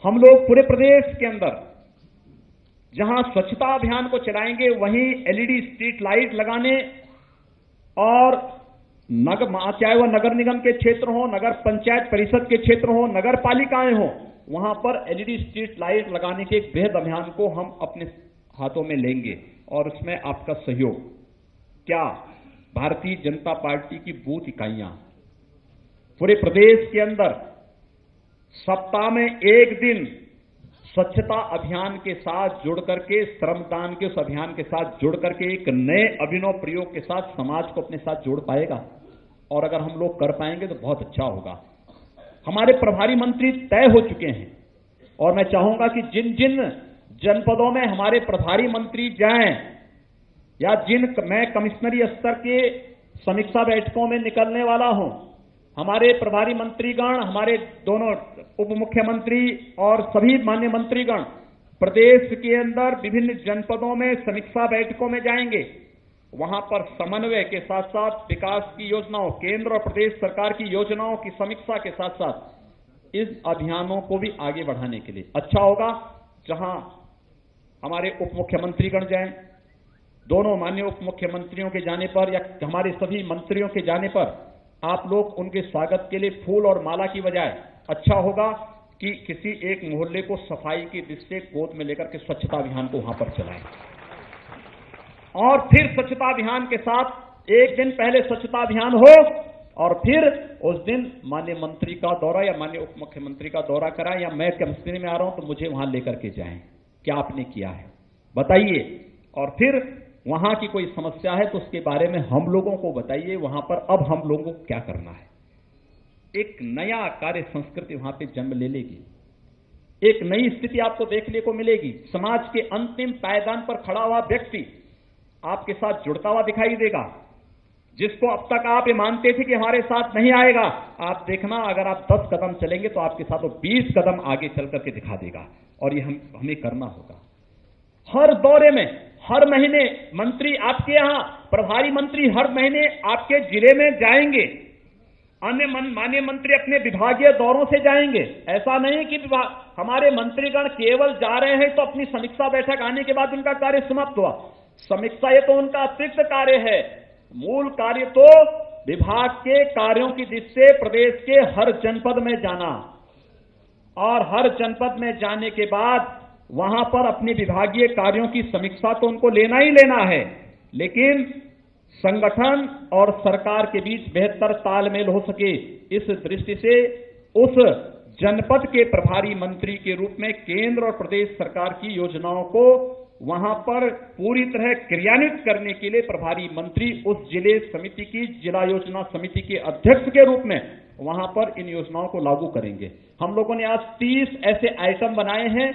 हम लोग पूरे प्रदेश के अंदर जहां स्वच्छता अभियान को चलाएंगे वहीं एलईडी स्ट्रीट लाइट लगाने और चाहे वह नगर निगम के क्षेत्र हो, नगर पंचायत परिषद के क्षेत्र हो, नगर पालिकाएं हो, वहां पर एलईडी स्ट्रीट लाइट लगाने के एक बृहद अभियान को हम अपने हाथों में लेंगे। और उसमें आपका सहयोग क्या, भारतीय जनता पार्टी की बूथ इकाइयां पूरे प्रदेश के अंदर सप्ताह में एक दिन स्वच्छता अभियान के साथ जुड़ करके, श्रमदान के उस अभियान के साथ जुड़ करके एक नए अभिनव प्रयोग के साथ समाज को अपने साथ जोड़ पाएगा। और अगर हम लोग कर पाएंगे तो बहुत अच्छा होगा। हमारे प्रभारी मंत्री तय हो चुके हैं और मैं चाहूंगा कि जिन जिन जनपदों में हमारे प्रभारी मंत्री जाएं या मैं कमिश्नरी स्तर के समीक्षा बैठकों में निकलने वाला हूं, हमारे प्रभारी मंत्रीगण, हमारे दोनों उप मुख्यमंत्री और सभी माननीय मंत्रीगण प्रदेश के अंदर विभिन्न जनपदों में समीक्षा बैठकों में जाएंगे। वहां पर समन्वय के साथ साथ विकास की योजनाओं, केंद्र और प्रदेश सरकार की योजनाओं की समीक्षा के साथ साथ इस अभियानों को भी आगे बढ़ाने के लिए अच्छा होगा जहां हमारे उप मुख्यमंत्रीगण जाएं। दोनों माननीय उप मुख्यमंत्रियों के जाने पर या हमारे सभी मंत्रियों के जाने पर आप लोग उनके स्वागत के लिए फूल और माला की बजाय अच्छा होगा कि किसी एक मोहल्ले को सफाई की दृष्टि से गोद में लेकर के स्वच्छता अभियान को वहां पर चलाएं। और फिर स्वच्छता अभियान के साथ एक दिन पहले स्वच्छता अभियान हो और फिर उस दिन माननीय मंत्री का दौरा या माननीय उप मुख्यमंत्री का दौरा कराएं, या मैं कमिश्नरी में आ रहा हूं तो मुझे वहां लेकर के जाएं। क्या आपने किया है बताइए। और फिर वहां की कोई समस्या है तो उसके बारे में हम लोगों को बताइए, वहां पर अब हम लोगों को क्या करना है। एक नया कार्य संस्कृति वहां पे जन्म ले लेगी, एक नई स्थिति आपको देखने को मिलेगी। समाज के अंतिम पायदान पर खड़ा हुआ व्यक्ति आपके साथ जुड़ता हुआ दिखाई देगा, जिसको अब तक आप ये मानते थे कि हमारे साथ नहीं आएगा। आप देखना, अगर आप 10 कदम चलेंगे तो आपके साथ वो 20 कदम आगे चल करके दिखा देगा। और ये हमें करना होगा। हर दौरे में, हर महीने मंत्री आपके यहां, प्रभारी मंत्री हर महीने आपके जिले में जाएंगे। अन्य माननीय मंत्री अपने विभागीय दौरों से जाएंगे। ऐसा नहीं कि हमारे मंत्रीगण केवल जा रहे हैं तो अपनी समीक्षा बैठक आने के बाद उनका कार्य समाप्त हुआ। समीक्षा ये तो उनका अतिरिक्त कार्य है। मूल कार्य तो विभाग के कार्यों की दृष्टि से प्रदेश के हर जनपद में जाना, और हर जनपद में जाने के बाद वहां पर अपनी विभागीय कार्यों की समीक्षा तो उनको लेना ही लेना है, लेकिन संगठन और सरकार के बीच बेहतर तालमेल हो सके, इस दृष्टि से उस जनपद के प्रभारी मंत्री के रूप में केंद्र और प्रदेश सरकार की योजनाओं को वहां पर पूरी तरह क्रियान्वित करने के लिए प्रभारी मंत्री उस जिले समिति की, जिला योजना समिति के अध्यक्ष के रूप में वहां पर इन योजनाओं को लागू करेंगे। हम लोगों ने आज 30 ऐसे आइटम बनाए हैं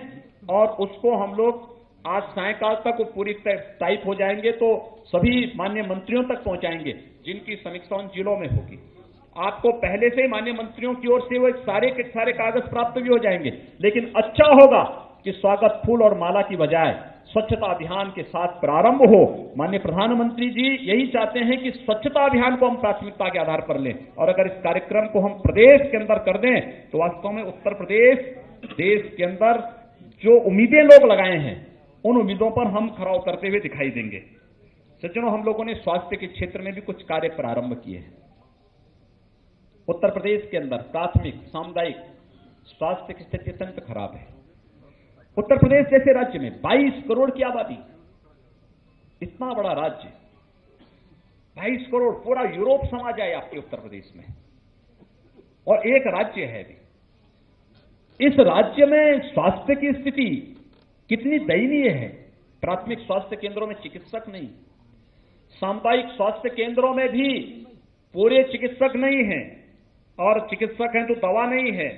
और उसको हम लोग आज सायंकाल तक पूरी टाइप हो जाएंगे तो सभी माननीय मंत्रियों तक पहुंचाएंगे, जिनकी समीक्षा उन जिलों में होगी। आपको पहले से ही माननीय मंत्रियों की ओर से वो सारे के सारे कागज प्राप्त भी हो जाएंगे। लेकिन अच्छा होगा कि स्वागत फूल और माला की बजाय स्वच्छता अभियान के साथ प्रारंभ हो। माननीय प्रधानमंत्री जी यही चाहते हैं कि स्वच्छता अभियान को हम प्राथमिकता के आधार पर लें, और अगर इस कार्यक्रम को हम प्रदेश के अंदर कर दें तो वास्तव में उत्तर प्रदेश देश के अंदर जो उम्मीदें लोग लगाए हैं उन उम्मीदों पर हम खरा उतरते हुए दिखाई देंगे। सज्जनों, हम लोगों ने स्वास्थ्य के क्षेत्र में भी कुछ कार्य प्रारंभ किए हैं। उत्तर प्रदेश के अंदर प्राथमिक सामुदायिक स्वास्थ्य की स्थिति अत्यंत खराब है। उत्तर प्रदेश जैसे राज्य में 22 करोड़ की आबादी, इतना बड़ा राज्य, 22 करोड़, पूरा यूरोप समा जाए आपके उत्तर प्रदेश में। और एक राज्य है भी। इस राज्य में स्वास्थ्य की स्थिति कितनी दयनीय है। प्राथमिक स्वास्थ्य केंद्रों में चिकित्सक नहीं, सामुदायिक स्वास्थ्य केंद्रों में भी पूरे चिकित्सक नहीं हैं, और चिकित्सक हैं तो दवा नहीं है,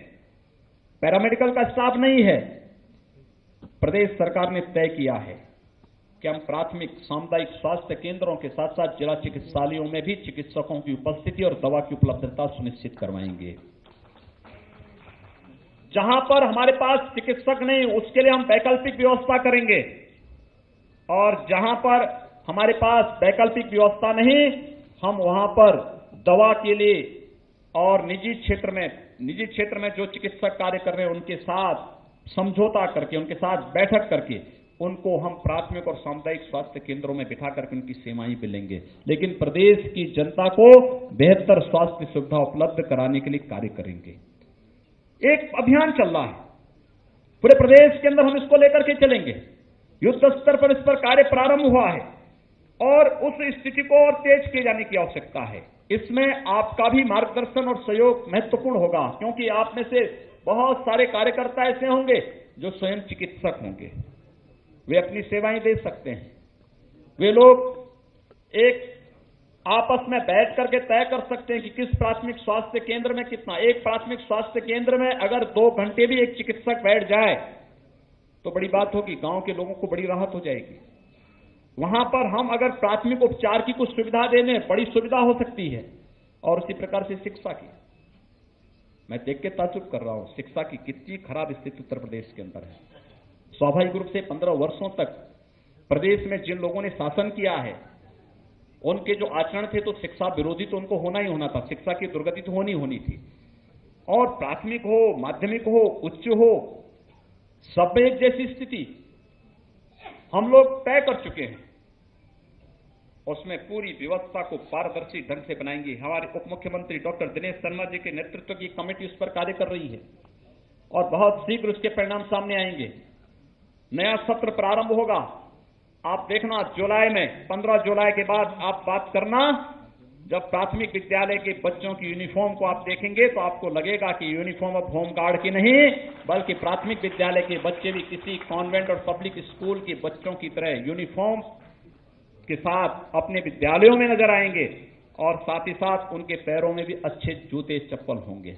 पैरामेडिकल का स्टाफ नहीं है। प्रदेश सरकार ने तय किया है कि हम प्राथमिक सामुदायिक स्वास्थ्य केंद्रों के साथ साथ जिला चिकित्सालयों में भी चिकित्सकों की उपस्थिति और दवा की उपलब्धता सुनिश्चित करवाएंगे। जहां पर हमारे पास चिकित्सक नहीं, उसके लिए हम वैकल्पिक व्यवस्था करेंगे, और जहां पर हमारे पास वैकल्पिक व्यवस्था नहीं, हम वहां पर दवा के लिए और निजी क्षेत्र में जो चिकित्सक कार्य कर रहे हैं उनके साथ समझौता करके, उनके साथ बैठक करके उनको हम प्राथमिक और सामुदायिक स्वास्थ्य केंद्रों में बिठा करके उनकी सेवाएं भी लेंगे। लेकिन प्रदेश की जनता को बेहतर स्वास्थ्य सुविधा उपलब्ध कराने के लिए कार्य करेंगे। एक अभियान चल रहा है पूरे प्रदेश के अंदर, हम इसको लेकर के चलेंगे। युद्ध स्तर पर इस पर कार्य प्रारंभ हुआ है और उस स्थिति को और तेज किए जाने की आवश्यकता है। इसमें आपका भी मार्गदर्शन और सहयोग महत्वपूर्ण होगा, क्योंकि आप में से बहुत सारे कार्यकर्ता ऐसे होंगे जो स्वयं चिकित्सक होंगे, वे अपनी सेवाएं दे सकते हैं। वे लोग एक आपस में बैठ करके तय कर सकते हैं कि किस प्राथमिक स्वास्थ्य केंद्र में कितना। एक प्राथमिक स्वास्थ्य केंद्र में अगर 2 घंटे भी एक चिकित्सक बैठ जाए तो बड़ी बात होगी, गांव के लोगों को बड़ी राहत हो जाएगी। वहां पर हम अगर प्राथमिक उपचार की कुछ सुविधा दे दें, बड़ी सुविधा हो सकती है। और उसी प्रकार से शिक्षा की, मैं देख के ताज्जुब कर रहा हूं, शिक्षा की कितनी खराब स्थिति उत्तर प्रदेश के अंदर है। स्वाभाविक रूप से 15 वर्षों तक प्रदेश में जिन लोगों ने शासन किया है, उनके जो आचरण थे तो शिक्षा विरोधी तो उनको होना ही होना था, शिक्षा की दुर्गति तो होनी थी। और प्राथमिक हो, माध्यमिक हो, उच्च हो, सब में एक जैसी स्थिति हम लोग तय कर चुके हैं। उसमें पूरी व्यवस्था को पारदर्शी ढंग से बनाएंगे। हमारे उप मुख्यमंत्री डॉक्टर दिनेश शर्मा जी के नेतृत्व की कमेटी उस पर कार्य कर रही है और बहुत शीघ्र उसके परिणाम सामने आएंगे। नया सत्र प्रारंभ होगा, आप देखना जुलाई में, 15 जुलाई के बाद आप बात करना। जब प्राथमिक विद्यालय के बच्चों की यूनिफॉर्म को आप देखेंगे तो आपको लगेगा कि यूनिफॉर्म अब होमगार्ड की नहीं, बल्कि प्राथमिक विद्यालय के बच्चे भी किसी कॉन्वेंट और पब्लिक स्कूल के बच्चों की तरह यूनिफॉर्म के साथ अपने विद्यालयों में नजर आएंगे, और साथ ही साथ उनके पैरों में भी अच्छे जूते चप्पल होंगे।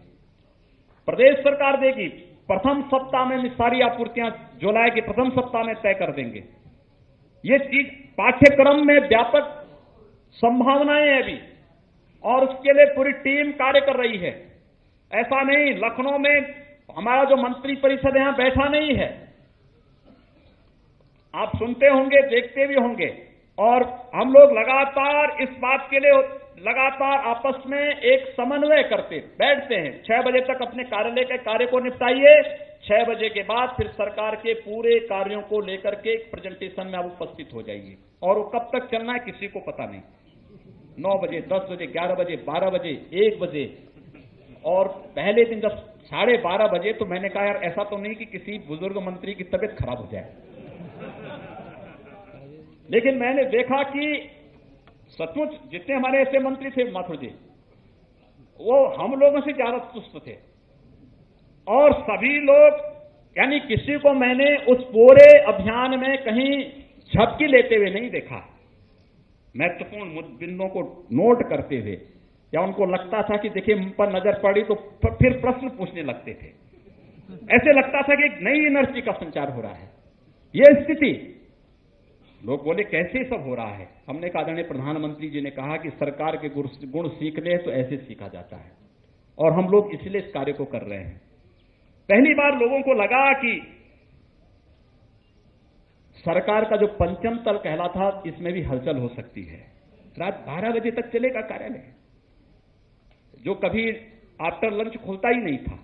प्रदेश सरकार देगी, प्रथम सप्ताह में सारी आपूर्तियां जुलाई के प्रथम सप्ताह में तय कर देंगे। ये चीज पाठ्यक्रम में व्यापक संभावनाएं हैं अभी, और उसके लिए पूरी टीम कार्य कर रही है। ऐसा नहीं लखनऊ में हमारा जो मंत्री परिषद यहां बैठा नहीं है, आप सुनते होंगे, देखते भी होंगे, और हम लोग लगातार इस बात के लिए लगातार आपस में एक समन्वय करते बैठते हैं। 6 बजे तक अपने कार्यालय के कार्य को निपटाइए, 6 बजे के बाद फिर सरकार के पूरे कार्यों को लेकर के एक प्रेजेंटेशन में आप उपस्थित हो जाइए। और वो कब तक चलना है किसी को पता नहीं, 9 बजे, 10 बजे, 11 बजे, 12 बजे, 1 बजे। और पहले दिन जब 12:30 बजे, तो मैंने कहा यार ऐसा तो नहीं कि किसी बुजुर्ग मंत्री की तबीयत खराब हो जाए। लेकिन मैंने देखा कि सचमुच जितने हमारे ऐसे मंत्री थे माथुर जी, वो हम लोगों से ज्यादा चुस्त थे, और सभी लोग, यानी किसी को मैंने उस पूरे अभियान में कहीं झपकी लेते हुए नहीं देखा। महत्वपूर्ण बिंदुओं को नोट करते हुए, या उनको लगता था कि देखिए मुझ पर नजर पड़ी तो फिर प्रश्न पूछने लगते थे। ऐसे लगता था कि एक नई एनर्जी का संचार हो रहा है। यह स्थिति, लोग बोले कैसे सब हो रहा है। हमने कहा, आदरणीय प्रधानमंत्री जी ने कहा कि सरकार के गुण सीखने तो ऐसे सीखा जाता है, और हम लोग इसलिए इस कार्य को कर रहे हैं। पहली बार लोगों को लगा कि सरकार का जो पंचम तल कहलाता, इसमें भी हलचल हो सकती है। रात 12 बजे तक चलेगा कार्यालय, जो कभी आफ्टर लंच खुलता ही नहीं था।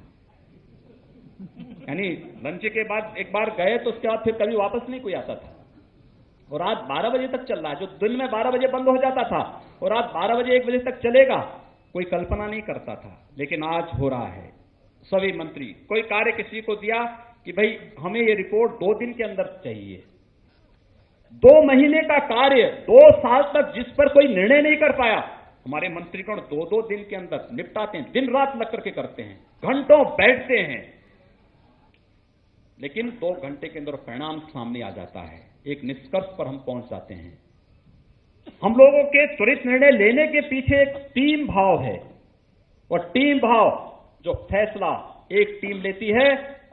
यानी लंच के बाद एक बार गए तो उसके बाद फिर कभी वापस नहीं कोई आता था। और रात 12 बजे तक चल रहा है, जो दिन में 12 बजे बंद हो जाता था और रात 12 बजे 1 बजे तक चलेगा, कोई कल्पना नहीं करता था। लेकिन आज हो रहा है। सभी मंत्री, कोई कार्य किसी को दिया कि भाई हमें ये रिपोर्ट 2 दिन के अंदर चाहिए, 2 महीने का कार्य, 2 साल तक जिस पर कोई निर्णय नहीं कर पाया, हमारे मंत्रीगण 2-2 दिन के अंदर निपटाते हैं, दिन रात लग करके करते हैं, घंटों बैठते हैं, लेकिन 2 घंटे के अंदर परिणाम सामने आ जाता है, एक निष्कर्ष पर हम पहुंच जाते हैं। हम लोगों के त्वरित निर्णय लेने के पीछे एक टीम भाव है, और टीम भाव जो फैसला एक टीम लेती है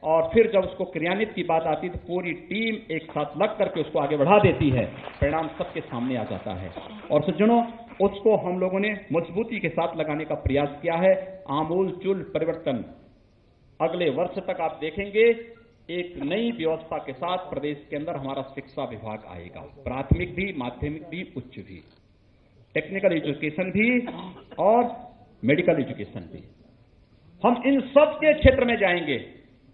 और फिर जब उसको क्रियान्वित की बात आती है तो पूरी टीम एक साथ लग करके उसको आगे बढ़ा देती है, परिणाम सबके सामने आ जाता है। और सज्जनों, उसको हम लोगों ने मजबूती के साथ लगाने का प्रयास किया है। आमूलचूल परिवर्तन अगले वर्ष तक आप देखेंगे, एक नई व्यवस्था के साथ प्रदेश के अंदर हमारा शिक्षा विभाग आएगा, प्राथमिक भी, माध्यमिक भी, उच्च भी, टेक्निकल एजुकेशन भी और मेडिकल एजुकेशन भी। हम इन सब के क्षेत्र में जाएंगे।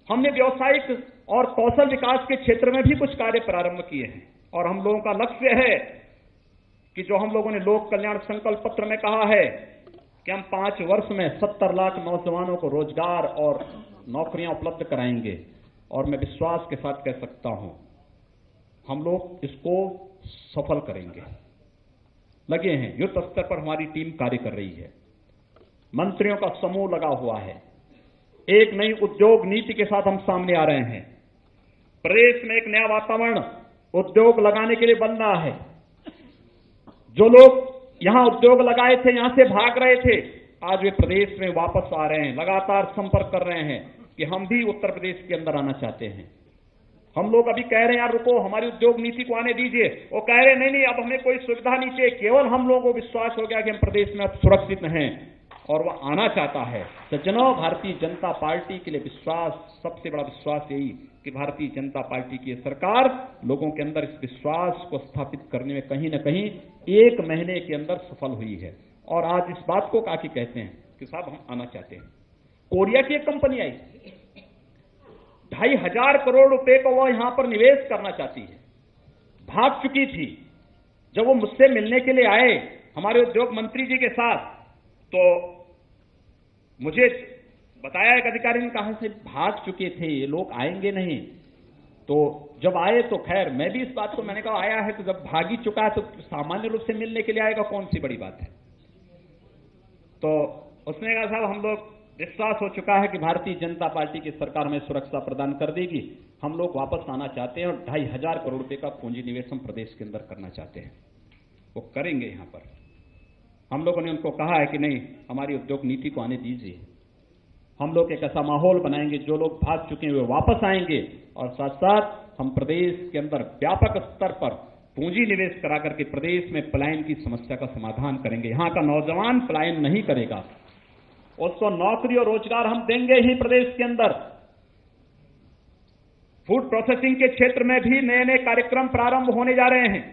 हमने व्यवसायिक और कौशल विकास के क्षेत्र में भी कुछ कार्य प्रारंभ किए हैं, और हम लोगों का लक्ष्य है कि जो हम लोगों ने लोक कल्याण संकल्प पत्र में कहा है कि हम 5 वर्ष में 70 लाख नौजवानों को रोजगार और नौकरियां उपलब्ध कराएंगे, और मैं विश्वास के साथ कह सकता हूं हम लोग इसको सफल करेंगे। लगे हैं, युद्ध स्तर पर हमारी टीम कार्य कर रही है, मंत्रियों का समूह लगा हुआ है, एक नई उद्योग नीति के साथ हम सामने आ रहे हैं। प्रदेश में एक नया वातावरण उद्योग लगाने के लिए बन रहा है। जो लोग यहां उद्योग लगाए थे, यहां से भाग रहे थे, आज वे प्रदेश में वापस आ रहे हैं, लगातार संपर्क कर रहे हैं कि हम भी उत्तर प्रदेश के अंदर आना चाहते हैं। हम लोग अभी कह रहे हैं यार रुको, हमारी उद्योग नीति को आने दीजिए, वो कह रहे नहीं, अब हमें कोई सुविधा नहीं चाहिए, केवल हम लोगों को विश्वास हो गया कि हम प्रदेश में अब सुरक्षित हैं, और वह आना चाहता है। सज्जनों, भारतीय जनता पार्टी के लिए विश्वास, सबसे बड़ा विश्वास यही कि भारतीय जनता पार्टी की सरकार लोगों के अंदर इस विश्वास को स्थापित करने में कहीं न कहीं 1 महीने के अंदर सफल हुई है। और आज इस बात को काकी कहते हैं कि साहब हम आना चाहते हैं। कोरिया की एक कंपनी आई, 2,500 करोड़ रुपए को वो यहां पर निवेश करना चाहती है, भाग चुकी थी। जब वो मुझसे मिलने के लिए आए हमारे उद्योग मंत्री जी के साथ, तो मुझे बताया एक अधिकारी ने, कहा से भाग चुके थे ये लोग, आएंगे नहीं। तो जब आए तो खैर मैं भी इस बात को, मैंने कहा आया है तो जब भाग ही चुका है तो सामान्य रूप से मिलने के लिए आएगा, कौन सी बड़ी बात है। तो उसने कहा साहब हम लोग विश्वास हो चुका है कि भारतीय जनता पार्टी की सरकार हमें सुरक्षा प्रदान कर देगी, हम लोग वापस आना चाहते हैं और 2,500 करोड़ रुपए का पूंजी निवेश हम प्रदेश के अंदर करना चाहते हैं, वो करेंगे। यहां पर हम लोगों ने उनको कहा है कि नहीं, हमारी उद्योग नीति को आने दीजिए, हम लोग एक ऐसा माहौल बनाएंगे, जो लोग भाग चुके हैं वे वापस आएंगे, और साथ साथ हम प्रदेश के अंदर व्यापक स्तर पर पूंजी निवेश करा करके प्रदेश में पलायन की समस्या का समाधान करेंगे। यहां का नौजवान पलायन नहीं करेगा, उसको नौकरी और रोजगार हम देंगे ही प्रदेश के अंदर। फूड प्रोसेसिंग के क्षेत्र में भी नए नए कार्यक्रम प्रारंभ होने जा रहे हैं।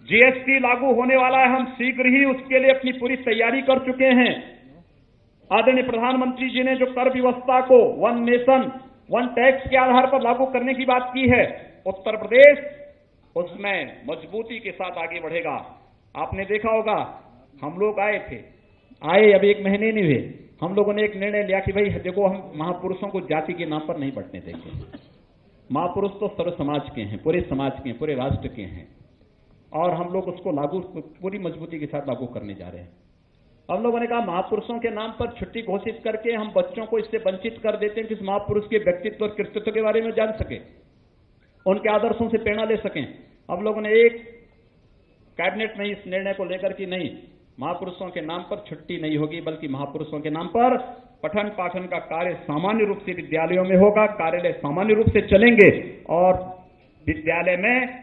जीएसटी लागू होने वाला है, हम शीघ्र ही उसके लिए अपनी पूरी तैयारी कर चुके हैं। आदरणीय प्रधानमंत्री जी ने जो कर व्यवस्था को 1 नेशन 1 टैक्स के आधार पर लागू करने की बात की है, उत्तर प्रदेश उसमें मजबूती के साथ आगे बढ़ेगा। आपने देखा होगा, हम लोग आए अभी 1 महीने नहीं हुए, हम लोगों ने एक निर्णय लिया कि भाई देखो, हम महापुरुषों को जाति के नाम पर नहीं बंटने देंगे। महापुरुष तो सर्व समाज के हैं, पूरे समाज के हैं, पूरे राष्ट्र के हैं, और हम लोग उसको लागू पूरी मजबूती के साथ लागू करने जा रहे हैं। हम लोगों ने कहा महापुरुषों के नाम पर छुट्टी घोषित करके हम बच्चों को इससे वंचित कर देते हैं कि इस महापुरुष के व्यक्तित्व और कृतित्व के बारे में जान सके, उनके आदर्शों से प्रेरणा ले सकें। हम लोगों ने एक कैबिनेट में इस निर्णय को लेकर कि नहीं, महापुरुषों के नाम पर छुट्टी नहीं होगी, बल्कि महापुरुषों के नाम पर पठन पाठन का कार्य सामान्य रूप से विद्यालयों में होगा, कार्यालय सामान्य रूप से चलेंगे, और विद्यालय में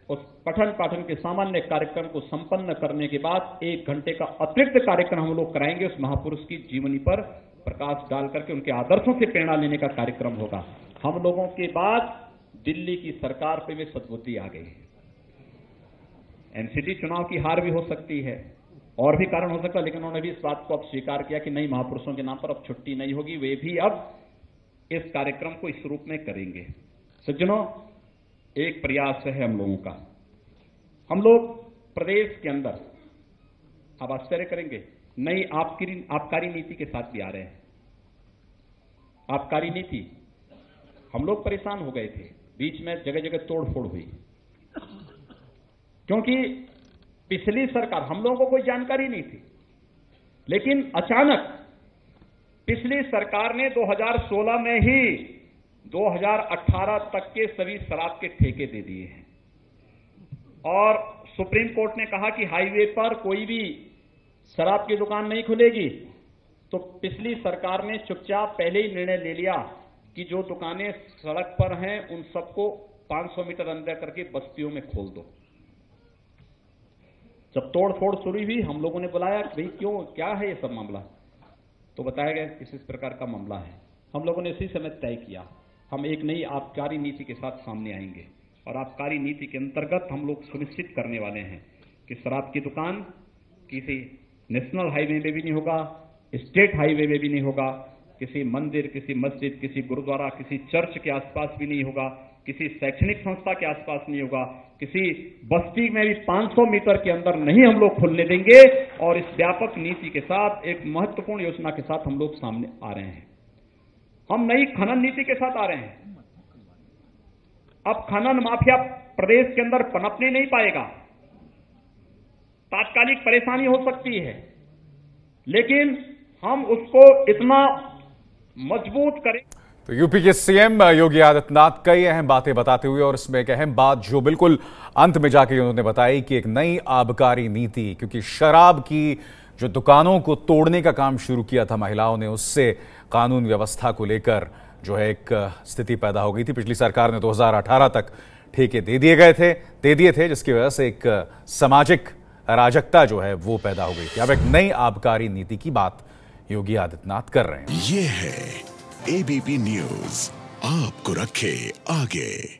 उस पठन पाठन के सामान्य कार्यक्रम को संपन्न करने के बाद 1 घंटे का अतिरिक्त कार्यक्रम हम लोग कराएंगे। उस महापुरुष की जीवनी पर प्रकाश डाल करके उनके आदर्शों से प्रेरणा लेने का कार्यक्रम होगा। हम लोगों के बाद दिल्ली की सरकार पे भी सद्बुद्धि आ गई है। एनसीटी चुनाव की हार भी हो सकती है, और भी कारण हो सकता है, लेकिन उन्होंने भी इस बात को अब स्वीकार किया कि नहीं, महापुरुषों के नाम पर अब छुट्टी नहीं होगी। वे भी अब इस कार्यक्रम को इस रूप में करेंगे। सज्जनों, एक प्रयास है हम लोगों का, हम लोग प्रदेश के अंदर, आप आश्चर्य करेंगे, नई आबकारी नीति के साथ भी आ रहे हैं। आबकारी नीति, हम लोग परेशान हो गए थे, बीच में जगह जगह तोड़ फोड़ हुई, क्योंकि पिछली सरकार, हम लोगों को कोई जानकारी नहीं थी, लेकिन अचानक पिछली सरकार ने 2016 में ही 2018 तक के सभी शराब के ठेके दे दिए हैं और सुप्रीम कोर्ट ने कहा कि हाईवे पर कोई भी शराब की दुकान नहीं खुलेगी। तो पिछली सरकार ने चुपचाप पहले ही निर्णय ले लिया कि जो दुकानें सड़क पर हैं उन सबको 500 मीटर अंदर करके बस्तियों में खोल दो। जब तोड़फोड़ शुरू हुई, हम लोगों ने बुलाया कि भाई क्यों, क्या है ये सब मामला, तो बताया गया इस प्रकार का मामला है। हम लोगों ने इसी समय तय किया हम एक नई आबकारी नीति के साथ सामने आएंगे और आबकारी नीति के अंतर्गत हम लोग सुनिश्चित करने वाले हैं कि शराब की दुकान किसी नेशनल हाईवे में भी नहीं होगा, स्टेट हाईवे में भी नहीं होगा, किसी मंदिर, किसी मस्जिद, किसी गुरुद्वारा, किसी चर्च के आसपास भी नहीं होगा, किसी शैक्षणिक संस्था के आसपास नहीं होगा, किसी बस्ती में भी 500 मीटर के अंदर नहीं हम लोग खुलने देंगे। और इस व्यापक नीति के साथ एक महत्वपूर्ण योजना के साथ हम लोग सामने आ रहे हैं। हम नई खनन नीति के साथ आ रहे हैं। अब खनन माफिया प्रदेश के अंदर पनपने नहीं पाएगा। तात्कालिक परेशानी हो सकती है, लेकिन हम उसको इतना मजबूत करें। तो यूपी के सीएम योगी आदित्यनाथ कई अहम बातें बताते हुए, और इसमें एक अहम बात जो बिल्कुल अंत में जाके उन्होंने बताई कि एक नई आबकारी नीति, क्योंकि शराब की जो दुकानों को तोड़ने का काम शुरू किया था महिलाओं ने, उससे कानून व्यवस्था को लेकर जो है एक स्थिति पैदा हो गई थी। पिछली सरकार ने 2018 तक ठेके दे दिए थे, जिसकी वजह से एक सामाजिक अराजकता जो है वो पैदा हो गई थी। अब एक नई आबकारी नीति की बात योगी आदित्यनाथ कर रहे हैं। ये है एबीपी न्यूज, आपको रखे आगे।